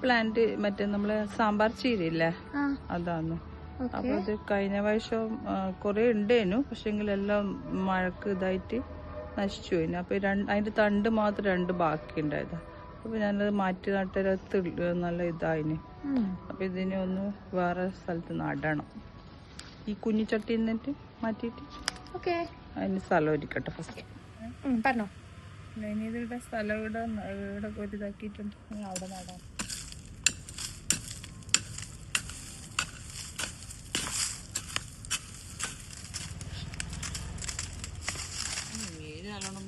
Plant മറ്റേ നമ്മളെ സാമ്പാർ ചീരയില്ലേ അതാന്ന്. അപ്പൊ അത് കഴിഞ്ഞ വർഷം കുറെ ഉണ്ടേനു, പക്ഷെങ്കിൽ എല്ലാം മഴക്ക് ഇതായിട്ട് നശിച്ചു പോയിന്. അപ്പൊ അതിന്റെ തണ്ട് മാത്രം 2 ബാക്കി ഉണ്ടായതാ. അപ്പൊ ഞാനത് മാറ്റി നട്ടരത്ത് നല്ല ഇതായിന്. അപ്പൊ ഇതിനെ ഒന്ന് വേറെ സ്ഥലത്ത് നടണം. ഈ കുഞ്ഞിച്ചട്ടി നിന്നിട്ട് മാറ്റിയിട്ട് അതിന് സ്ഥലം ഒരുക്കട്ടെ ഫസ്റ്റ്. പറഞ്ഞോ. ഇതിവിടെ സ്ഥലം ഇവിടെ ഒരു ഇതാക്കിയിട്ടുണ്ട്, അവിടെ നടാം. വേര് നല്ലോണം